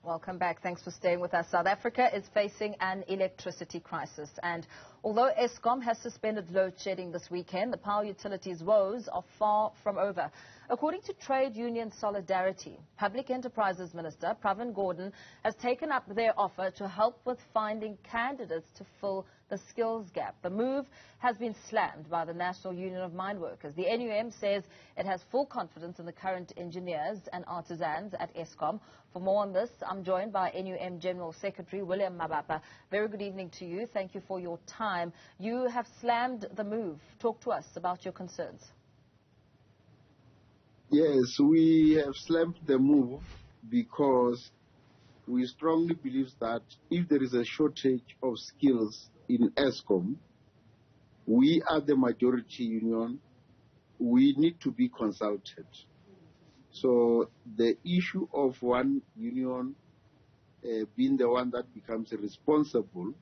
Welcome back. Thanks for staying with us. South Africa is facing an electricity crisis. And although Eskkom has suspended load shedding this weekend, the power utilities' woes are far from over. According to Trade Union Solidarity, Public Enterprises Minister Pravin Gordhan has taken up their offer to help with finding candidates to fill the skills gap. The move has been slammed by the National Union of Mine Workers. The NUM says it has full confidence in the current engineers and artisans at Eskkom. For more on this, I'm joined by NUM General Secretary William Mabapa. Very good evening to you. Thank you for your time. You have slammed the move. Talk to us about your concerns. Yes, we have slammed the move because we strongly believe that if there is a shortage of skills in Eskkom, we are the majority union, we need to be consulted. So the issue of one union being the one that becomes responsible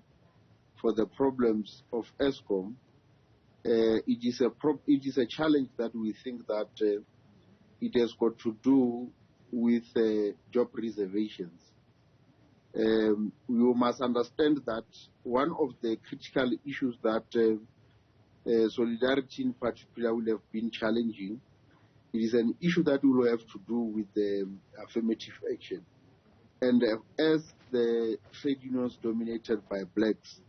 for the problems of Eskkom, it is a challenge that we think that it has got to do with job reservations. You must understand that one of the critical issues that Solidarity in particular will have been challenging, it is an issue that will have to do with the affirmative action. And as the trade unions dominated by blacks,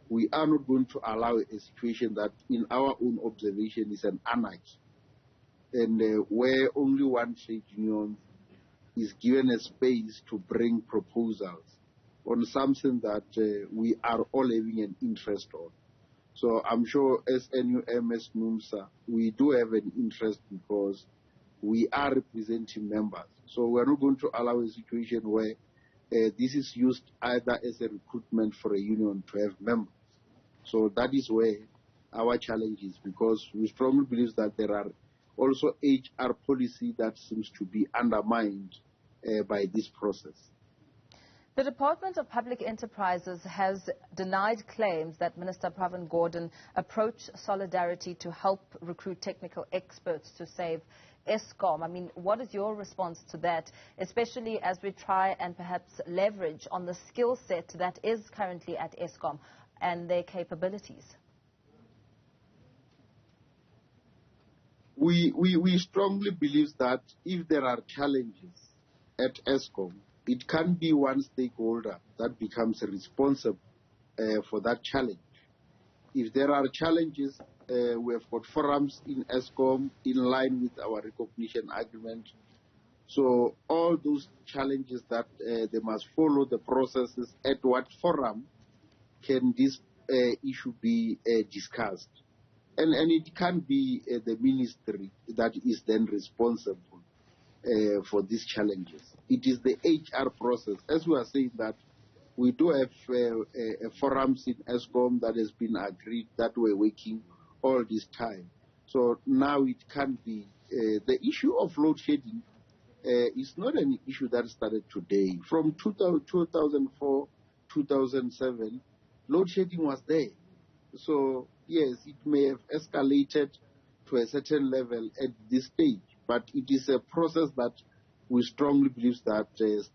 we are not going to allow a situation that in our own observation is an anarchy, and where only one trade union is given a space to bring proposals on something that we are all having an interest on. So I'm sure as NUM, as NUMSA, we do have an interest because we are representing members. So we're not going to allow a situation where this is used either as a recruitment for a union to have members. So that is where our challenge is, because we strongly believe that there are also HR policy that seems to be undermined by this process. The Department of Public Enterprises has denied claims that Minister Pravin Gordhan approached Solidarity to help recruit technical experts to save Eskkom. I mean, what is your response to that, especially as we try and perhaps leverage on the skill set that is currently at Eskkom and their capabilities? We strongly believe that if there are challenges at Eskkom, it can be one stakeholder that becomes responsible for that challenge. If there are challenges, we have got forums in Eskkom in line with our recognition agreement. So all those challenges that they must follow the processes, at what forum can this issue be discussed? And it can be the ministry that is then responsible for these challenges. It is the HR process. As we are saying that we do have forums in Eskkom that has been agreed that we're working all this time. So now it can be the issue of load shedding is not an issue that started today. From 2004, 2007, load shedding was there. So yes, it may have escalated to a certain level at this stage, but it is a process that we strongly believe that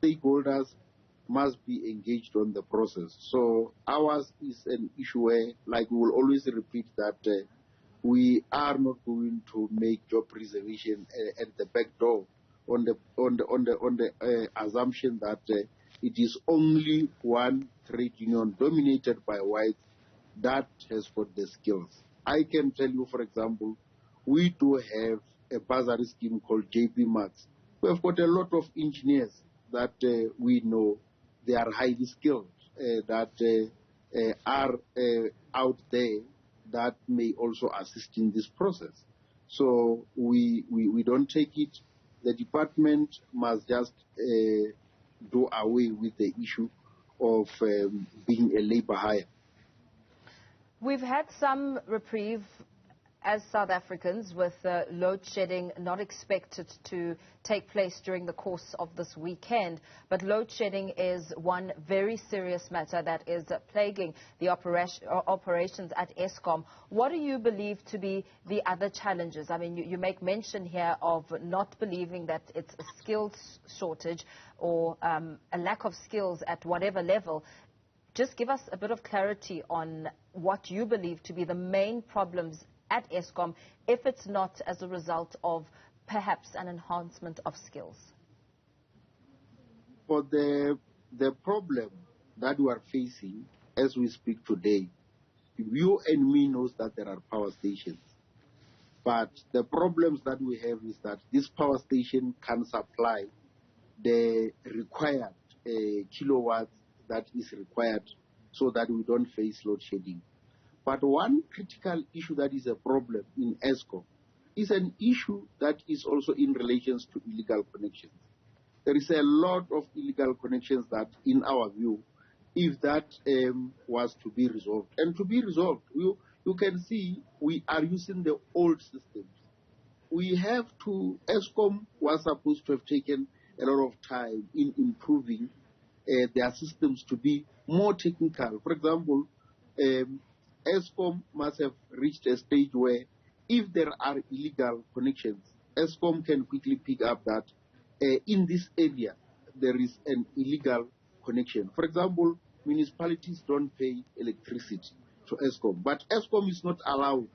stakeholders must be engaged on the process. So ours is an issue where, like we will always repeat, that we are not going to make job preservation at the back door on the assumption that it is only one trade union dominated by whites that has got the skills. I can tell you, for example, we do have a bursary scheme called JP Max. We have got a lot of engineers that we know they are highly skilled, that are out there that may also assist in this process. So we don't take it. The department must just do away with the issue of being a labor hire. We've had some reprieve as South Africans, with load shedding not expected to take place during the course of this weekend, but load shedding is one very serious matter that is plaguing the operations at Eskkom. What do you believe to be the other challenges? I mean, you make mention here of not believing that it's a skills shortage or a lack of skills at whatever level. Just give us a bit of clarity on what you believe to be the main problems at Eskkom, if it's not as a result of perhaps an enhancement of skills. For the problem that we are facing as we speak today, you and me knows that there are power stations. But the problems that we have is that this power station can supply the required kilowatts that is required so that we don't face load shedding. But one critical issue that is a problem in Eskkom is an issue that is also in relation to illegal connections. There is a lot of illegal connections that, in our view, if that was to be resolved. And to be resolved, you can see we are using the old systems. Eskkom was supposed to have taken a lot of time in improving their systems to be more technical. For example, Eskkom must have reached a stage where if there are illegal connections, Eskkom can quickly pick up that in this area there is an illegal connection. For example, municipalities don't pay electricity to Eskkom, but Eskkom is not allowed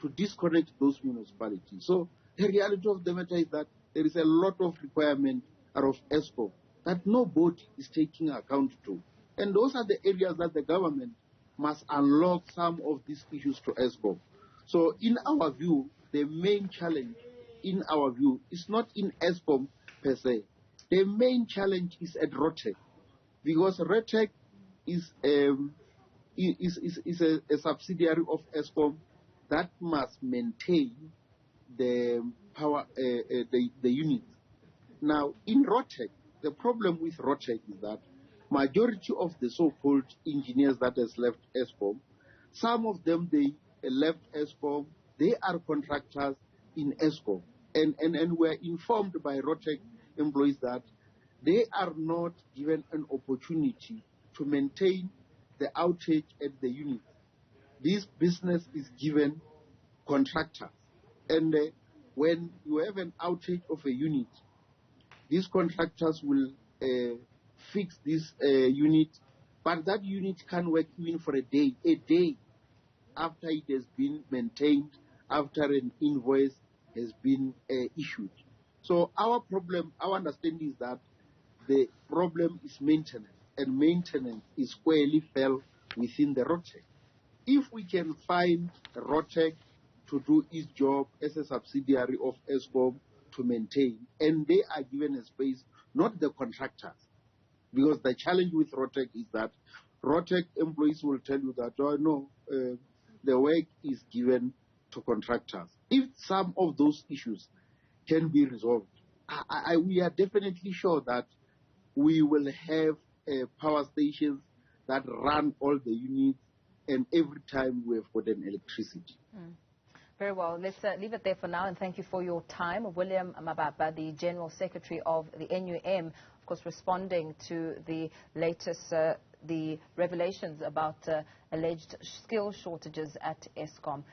to disconnect those municipalities. So the reality of the matter is that there is a lot of requirement out of Eskkom that nobody is taking account to. And those are the areas that the government must unlock some of these issues to Eskkom. So in our view, the main challenge in our view is not in Eskkom per se. The main challenge is at ROTEC, because ROTEC is a subsidiary of Eskkom that must maintain the power, the units. Now, in ROTEC, the problem with ROTEC is that majority of the so-called engineers that has left Eskkom, some of them, they left Eskkom, they are contractors in Eskkom. And we're informed by ROTEC employees that they are not given an opportunity to maintain the outage at the unit. This business is given contractors. And when you have an outage of a unit, these contractors will fix this unit, but that unit can work even for a day after it has been maintained, after an invoice has been issued. So our understanding is that the problem is maintenance, and maintenance is squarely fell within the ROTEC. If we can find ROTEC to do its job as a subsidiary of Eskkom to maintain, and they are given a space, not the contractors. Because the challenge with ROTEC is that ROTEC employees will tell you that, oh no, the work is given to contractors. If some of those issues can be resolved, we are definitely sure that we will have power stations that run all the units, and every time we have got an electricity. Very well. Let's leave it there for now, and thank you for your time. William Mabapa, the General Secretary of the NUM, of course, responding to the latest the revelations about alleged skill shortages at Eskkom.